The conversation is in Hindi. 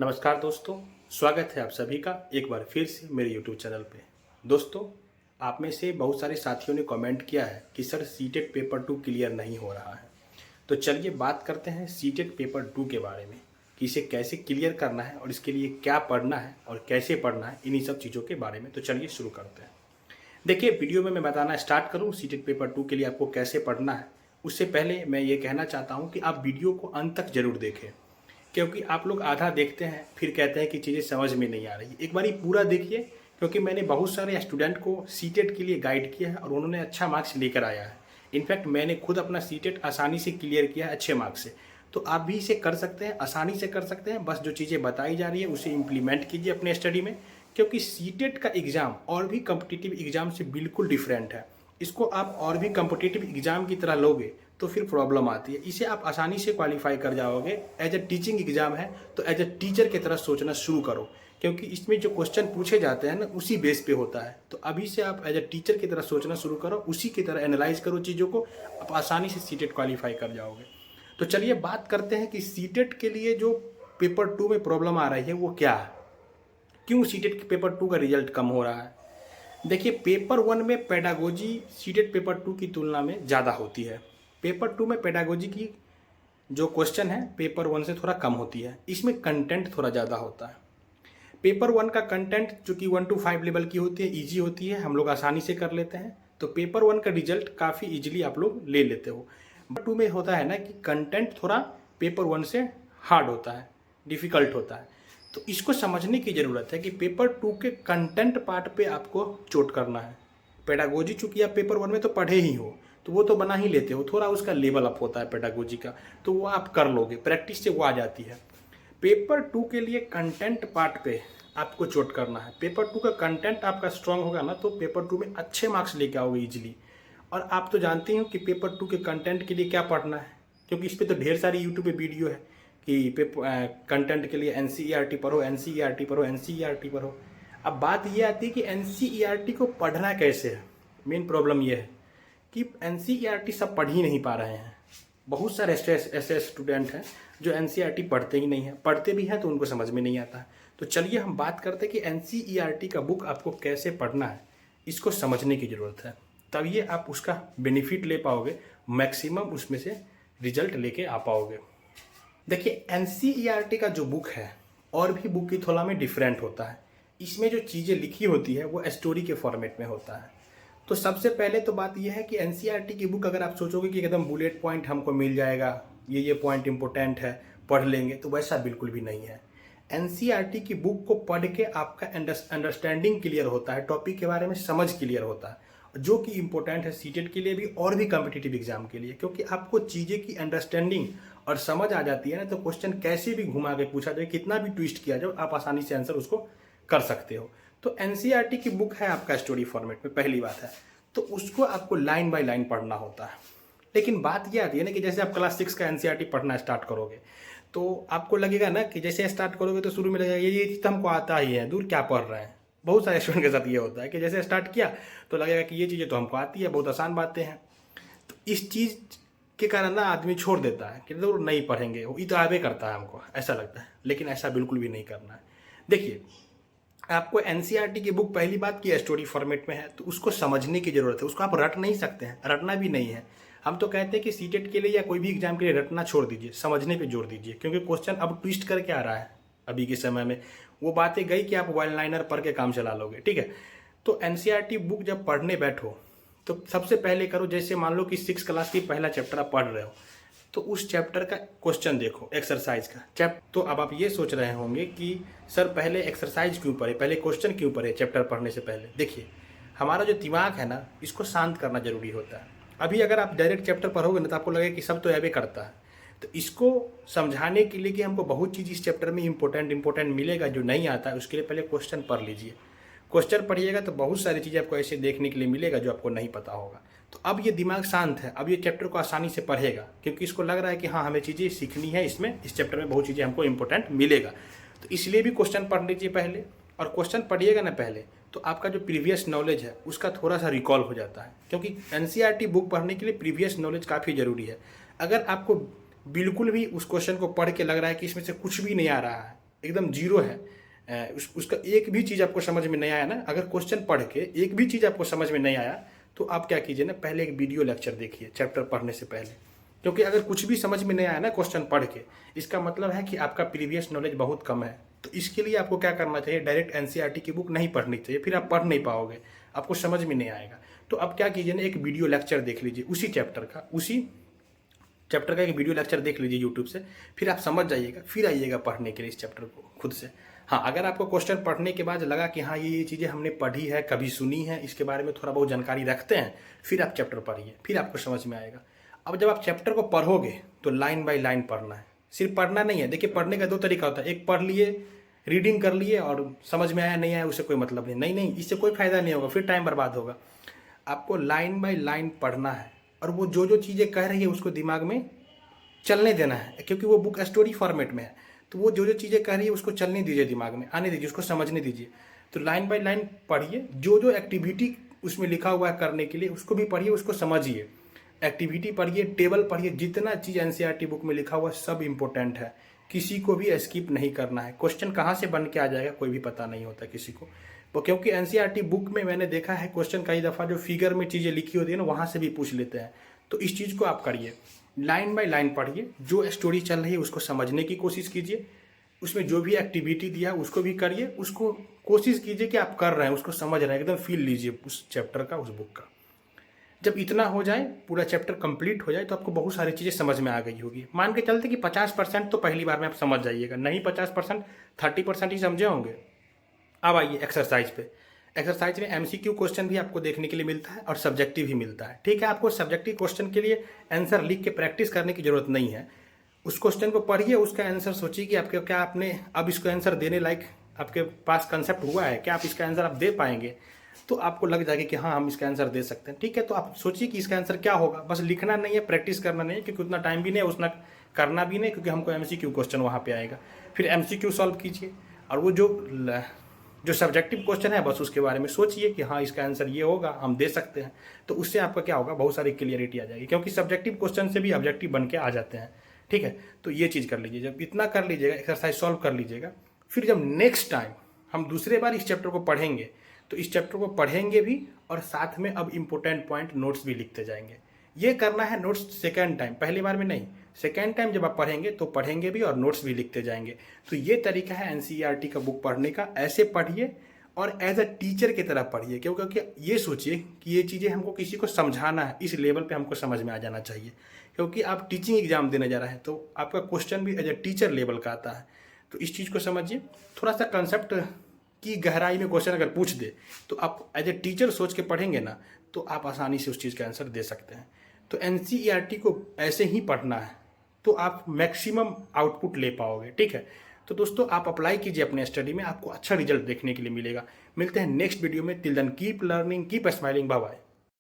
नमस्कार दोस्तों, स्वागत है आप सभी का एक बार फिर से मेरे YouTube चैनल पे। दोस्तों, आप में से बहुत सारे साथियों ने कमेंट किया है कि सर सीटेट पेपर 2 क्लियर नहीं हो रहा है। तो चलिए बात करते हैं सीटेट पेपर 2 के बारे में कि इसे कैसे क्लियर करना है और इसके लिए क्या पढ़ना है और कैसे पढ़ना है, इन्हीं सब चीज़ों के बारे में। तो चलिए शुरू करते हैं। देखिए, वीडियो में मैं बताना स्टार्ट करूँ सीटेट पेपर 2 के लिए आपको कैसे पढ़ना है, उससे पहले मैं ये कहना चाहता हूँ कि आप वीडियो को अंत तक जरूर देखें, क्योंकि आप लोग आधा देखते हैं फिर कहते हैं कि चीज़ें समझ में नहीं आ रही। एक बार पूरा देखिए, क्योंकि मैंने बहुत सारे स्टूडेंट को सीटेट के लिए गाइड किया है और उन्होंने अच्छा मार्क्स लेकर आया है। इनफैक्ट मैंने खुद अपना सीटेट आसानी से क्लियर किया है, अच्छे मार्क्स से। तो आप भी इसे कर सकते हैं, आसानी से कर सकते हैं। बस जो चीज़ें बताई जा रही है उसे इम्प्लीमेंट कीजिए अपने स्टडी में, क्योंकि सीटेट का एग्ज़ाम और भी कम्पिटिटिव एग्ज़ाम से बिल्कुल डिफरेंट है। इसको आप और भी कम्पिटिटिव एग्ज़ाम की तरह लोगे तो फिर प्रॉब्लम आती है। इसे आप आसानी से क्वालिफाई कर जाओगे। एज ए टीचिंग एग्जाम है तो एज ए टीचर की तरह सोचना शुरू करो, क्योंकि इसमें जो क्वेश्चन पूछे जाते हैं ना उसी बेस पे होता है। तो अभी से आप एज ए टीचर की तरह सोचना शुरू करो, उसी की तरह एनालाइज करो चीज़ों को, आप आसानी से सीटेट क्वालिफाई कर जाओगे। तो चलिए बात करते हैं कि सीटेट के लिए जो पेपर 2 में प्रॉब्लम आ रही है वो क्या है, क्यों सीटेट के पेपर 2 का रिजल्ट कम हो रहा है। देखिए, पेपर 1 में पेडागोजी सीटेट पेपर 2 की तुलना में ज़्यादा होती है। पेपर 2 में पेडागोजी की जो क्वेश्चन है पेपर 1 से थोड़ा कम होती है। इसमें कंटेंट थोड़ा ज़्यादा होता है। पेपर 1 का कंटेंट चूँकि 1 to 5 लेवल की होती है, ईजी होती है, हम लोग आसानी से कर लेते हैं। तो पेपर 1 का रिजल्ट काफ़ी ईजिली आप लोग ले लेते हो। पेपर 2 में होता है ना कि कंटेंट थोड़ा पेपर 1 से हार्ड होता है, डिफ़िकल्ट होता है। तो इसको समझने की ज़रूरत है कि पेपर 2 के कंटेंट पार्ट पे आपको चोट करना है। पेडागोजी चूँकि आप पेपर 1 में तो पढ़े ही हो, तो वो तो बना ही लेते हो, थोड़ा उसका लेवल अप होता है पेडागोजी का, तो वो आप कर लोगे, प्रैक्टिस से वो आ जाती है। पेपर 2 के लिए कंटेंट पार्ट पे आपको चोट करना है। पेपर 2 का कंटेंट आपका स्ट्रांग होगा ना तो पेपर 2 में अच्छे मार्क्स लेके आओगे ईजिली। और आप तो जानते हो कि पेपर 2 के कंटेंट के लिए क्या पढ़ना है, क्योंकि इस पर तो ढेर सारी यूट्यूब पे वीडियो है कि कंटेंट के लिए एनसीईआरटी पढ़ो, एनसीईआरटी पढ़ो, एनसीईआरटी पढ़ो। अब बात ये आती है कि एनसीईआरटी को पढ़ना कैसे है। मेन प्रॉब्लम ये है कि एनसीईआरटी सब पढ़ ही नहीं पा रहे हैं। बहुत सारे ऐसे स्टूडेंट हैं जो एनसीईआरटी पढ़ते ही नहीं हैं, पढ़ते भी हैं तो उनको समझ में नहीं आता है। तो चलिए हम बात करते हैं कि एनसीईआरटी का बुक आपको कैसे पढ़ना है, इसको समझने की ज़रूरत है। तब ये आप उसका बेनिफिट ले पाओगे, मैक्सिमम उसमें से रिजल्ट लेके आ पाओगे। देखिए, एनसीईआरटी का जो बुक है और भी बुक की तुलना में डिफरेंट होता है। इसमें जो चीज़ें लिखी होती है वो स्टोरी के फॉर्मेट में होता है। तो सबसे पहले तो बात यह है कि एनसीईआरटी की बुक अगर आप सोचोगे कि एकदम बुलेट पॉइंट हमको मिल जाएगा, ये पॉइंट इंपॉर्टेंट है, पढ़ लेंगे, तो वैसा बिल्कुल भी नहीं है। एनसीईआरटी की बुक को पढ़ के आपका अंडरस्टैंडिंग क्लियर होता है, टॉपिक के बारे में समझ क्लियर होता है, जो कि इम्पोर्टेंट है सीटेट के लिए भी और भी कम्पिटिटिव एग्जाम के लिए। क्योंकि आपको चीज़ें की अंडरस्टैंडिंग और समझ आ जाती है ना, तो क्वेश्चन कैसे भी घुमा के पूछा जाए, कितना भी ट्विस्ट किया जाए, आप आसानी से आंसर उसको कर सकते हो। तो एनसीईआरटी की बुक है आपका स्टोरी फॉर्मेट में, पहली बात है, तो उसको आपको लाइन बाय लाइन पढ़ना होता है। लेकिन बात यह आती है ना कि जैसे आप क्लास 6 का एनसीईआरटी पढ़ना स्टार्ट करोगे तो आपको लगेगा ना कि जैसे स्टार्ट करोगे तो शुरू में लगेगा ये चीज़ तो हमको आता ही है, दूर क्या पढ़ रहे हैं। बहुत सारे स्टूडेंट के साथ ये होता है कि जैसे स्टार्ट किया तो लगेगा कि ये चीज़ें तो हमको आती है, बहुत आसान बातें हैं। तो इस चीज़ के कारण ना आदमी छोड़ देता है कि तो नहीं पढ़ेंगे, ये तो आगे करता है, हमको ऐसा लगता है। लेकिन ऐसा बिल्कुल भी नहीं करना है। देखिए, आपको एनसीईआरटी की बुक पहली बात की स्टोरी फॉर्मेट में है तो उसको समझने की ज़रूरत है। उसको आप रट नहीं सकते हैं, रटना भी नहीं है। हम तो कहते हैं कि सीटेट के लिए या कोई भी एग्जाम के लिए रटना छोड़ दीजिए, समझने पे जोर दीजिए, क्योंकि क्वेश्चन अब ट्विस्ट करके आ रहा है अभी के समय में। वो बातें गई कि आप वन लाइनर पढ़ के काम चला लोगे, ठीक है। तो एनसीईआरटी बुक जब पढ़ने बैठो तो सबसे पहले करो, जैसे मान लो कि 6 क्लास की पहला चैप्टर आप पढ़ रहे हो तो उस चैप्टर का क्वेश्चन देखो, एक्सरसाइज का तो अब आप ये सोच रहे होंगे कि सर पहले एक्सरसाइज क्यों पढ़े, पहले क्वेश्चन क्यों पढ़े चैप्टर पढ़ने से पहले। देखिए, हमारा जो दिमाग है ना, इसको शांत करना जरूरी होता है। अभी अगर आप डायरेक्ट चैप्टर पढ़ोगे ना तो आपको लगेगा कि सब तो ऐवे करता है। तो इसको समझाने के लिए कि हमको बहुत चीज़ इस चैप्टर में इंपॉर्टेंट मिलेगा जो नहीं आता है, उसके लिए पहले क्वेश्चन पढ़ लीजिए। क्वेश्चन पढ़िएगा तो बहुत सारी चीज़ें आपको ऐसे देखने के लिए मिलेगा जो आपको नहीं पता होगा। तो अब ये दिमाग शांत है, अब ये चैप्टर को आसानी से पढ़ेगा, क्योंकि इसको लग रहा है कि हाँ हमें चीज़ें सीखनी है, इसमें इस चैप्टर में बहुत चीज़ें हमको इंपॉर्टेंट मिलेगा। तो इसलिए भी क्वेश्चन पढ़ लीजिए पहले, और क्वेश्चन पढ़िएगा ना पहले तो आपका जो प्रीवियस नॉलेज है उसका थोड़ा सा रिकॉल हो जाता है। क्योंकि एनसीईआरटी बुक पढ़ने के लिए प्रीवियस नॉलेज काफ़ी ज़रूरी है। अगर आपको बिल्कुल भी उस क्वेश्चन को पढ़ के लग रहा है कि इसमें से कुछ भी नहीं आ रहा है एकदम जीरो है, उसका एक भी चीज़ आपको समझ में नहीं आया ना, अगर क्वेश्चन पढ़ के एक भी चीज़ आपको समझ में नहीं आया तो आप क्या कीजिए ना, पहले एक वीडियो लेक्चर देखिए चैप्टर पढ़ने से पहले। क्योंकि अगर कुछ भी समझ में नहीं आया ना क्वेश्चन पढ़ के, इसका मतलब है कि आपका प्रीवियस नॉलेज बहुत कम है। तो इसके लिए आपको क्या करना चाहिए, डायरेक्ट एनसीईआरटी की बुक नहीं पढ़नी चाहिए, फिर आप पढ़ नहीं पाओगे, आपको समझ में नहीं आएगा। तो अब क्या कीजिए ना, एक वीडियो लेक्चर देख लीजिए उसी चैप्टर का एक वीडियो लेक्चर देख लीजिए यूट्यूब से, फिर आप समझ जाइएगा, फिर आइएगा पढ़ने के लिए इस चैप्टर को खुद से। हाँ, अगर आपको क्वेश्चन पढ़ने के बाद लगा कि हाँ ये चीज़ें हमने पढ़ी है, कभी सुनी है, इसके बारे में थोड़ा बहुत जानकारी रखते हैं, फिर आप चैप्टर पढ़िए, फिर आपको समझ में आएगा। अब जब आप चैप्टर को पढ़ोगे तो लाइन बाय लाइन पढ़ना है, सिर्फ पढ़ना नहीं है। देखिए, पढ़ने का दो तरीका होता है, एक पढ़ लिए, रीडिंग कर लिए और समझ में आया नहीं आया उससे कोई मतलब नहीं, इससे कोई फायदा नहीं होगा, फिर टाइम बर्बाद होगा। आपको लाइन बाय लाइन पढ़ना है और वो जो चीज़ें कह रही है उसको दिमाग में चलने देना है, क्योंकि वो बुक स्टोरी फॉर्मेट में है। तो वो जो चीज़ें कह रही है उसको चलने दीजिए, दिमाग में आने दीजिए, उसको समझने दीजिए। तो लाइन बाय लाइन पढ़िए, जो एक्टिविटी उसमें लिखा हुआ है करने के लिए उसको भी पढ़िए, उसको समझिए। एक्टिविटी पढ़िए, टेबल पढ़िए, जितना चीज़ एनसीईआरटी बुक में लिखा हुआ है सब इम्पोर्टेंट है, किसी को भी स्किप नहीं करना है। क्वेश्चन कहाँ से बन के आ जाएगा कोई भी पता नहीं होता किसी को, तो क्योंकि एनसीईआरटी बुक में मैंने देखा है क्वेश्चन कई दफ़ा जो फिगर में चीज़ें लिखी होती है ना, वहाँ से भी पूछ लेते हैं। तो इस चीज़ को आप करिए, लाइन बाय लाइन पढ़िए, जो स्टोरी चल रही है उसको समझने की कोशिश कीजिए, उसमें जो भी एक्टिविटी दिया उसको भी करिए, उसको कोशिश कीजिए कि आप कर रहे हैं, उसको समझ रहे हैं, एकदम फील लीजिए उस चैप्टर का, उस बुक का। जब इतना हो जाए, पूरा चैप्टर कंप्लीट हो जाए, तो आपको बहुत सारी चीज़ें समझ में आ गई होगी। मान के चलते कि 50% तो पहली बार में आप समझ जाइएगा, नहीं 50%, 30% ही समझे होंगे। अब आइए एक्सरसाइज पे। एक्सरसाइज में एमसीक्यू क्वेश्चन भी आपको देखने के लिए मिलता है और सब्जेक्टिव भी मिलता है। ठीक है, आपको सब्जेक्टिव क्वेश्चन के लिए आंसर लिख के प्रैक्टिस करने की जरूरत नहीं है। उस क्वेश्चन को पढ़िए, उसका आंसर सोचिए कि आपके क्या आपने अब इसको आंसर देने लायक आपके पास कंसेप्ट हुआ है, क्या आप इसका आंसर आप दे पाएंगे। तो आपको लग जाएगा कि हाँ हम इसका आंसर दे सकते हैं। ठीक है, तो आप सोचिए कि इसका आंसर क्या होगा, बस लिखना नहीं है, प्रैक्टिस करना नहीं है, क्योंकि उतना टाइम भी नहीं है, उतना करना भी नहीं, क्योंकि हमको एमसीक्यू क्वेश्चन वहाँ पे आएगा। फिर एमसीक्यू सॉल्व कीजिए और वो जो सब्जेक्टिव क्वेश्चन है बस उसके बारे में सोचिए कि हाँ इसका आंसर ये होगा, हम दे सकते हैं। तो उससे आपका क्या होगा, बहुत सारी क्लियरिटी आ जाएगी, क्योंकि सब्जेक्टिव क्वेश्चन से भी ऑब्जेक्टिव बन के आ जाते हैं। ठीक है, तो ये चीज़ कर लीजिए। जब इतना कर लीजिएगा, एक्सरसाइज सॉल्व कर लीजिएगा, फिर जब नेक्स्ट टाइम हम दूसरे बार इस चैप्टर को पढ़ेंगे तो इस चैप्टर को पढ़ेंगे भी और साथ में अब इम्पोर्टेंट पॉइंट नोट्स भी लिखते जाएंगे। ये करना है नोट्स सेकेंड टाइम, पहली बार में नहीं, सेकेंड टाइम जब आप पढ़ेंगे तो पढ़ेंगे भी और नोट्स भी लिखते जाएंगे। तो ये तरीका है एनसीईआरटी का बुक पढ़ने का। ऐसे पढ़िए और एज अ टीचर की तरह पढ़िए, क्योंकि ये सोचिए कि ये चीज़ें हमको किसी को समझाना है, इस लेवल पे हमको समझ में आ जाना चाहिए। क्योंकि आप टीचिंग एग्जाम देने जा रहे हैं तो आपका क्वेश्चन भी एज अ टीचर लेवल का आता है। तो इस चीज़ को समझिए। थोड़ा सा कंसेप्ट की गहराई में क्वेश्चन अगर पूछ दे तो आप एज ए टीचर सोच के पढ़ेंगे ना, तो आप आसानी से उस चीज़ का आंसर दे सकते हैं। तो एनसीईआरटी को ऐसे ही पढ़ना है तो आप मैक्सिमम आउटपुट ले पाओगे। ठीक है, तो दोस्तों आप अप्लाई कीजिए अपने स्टडी में, आपको अच्छा रिजल्ट देखने के लिए मिलेगा। मिलते हैं नेक्स्ट वीडियो में। Till then keep learning, keep smiling, bye bye.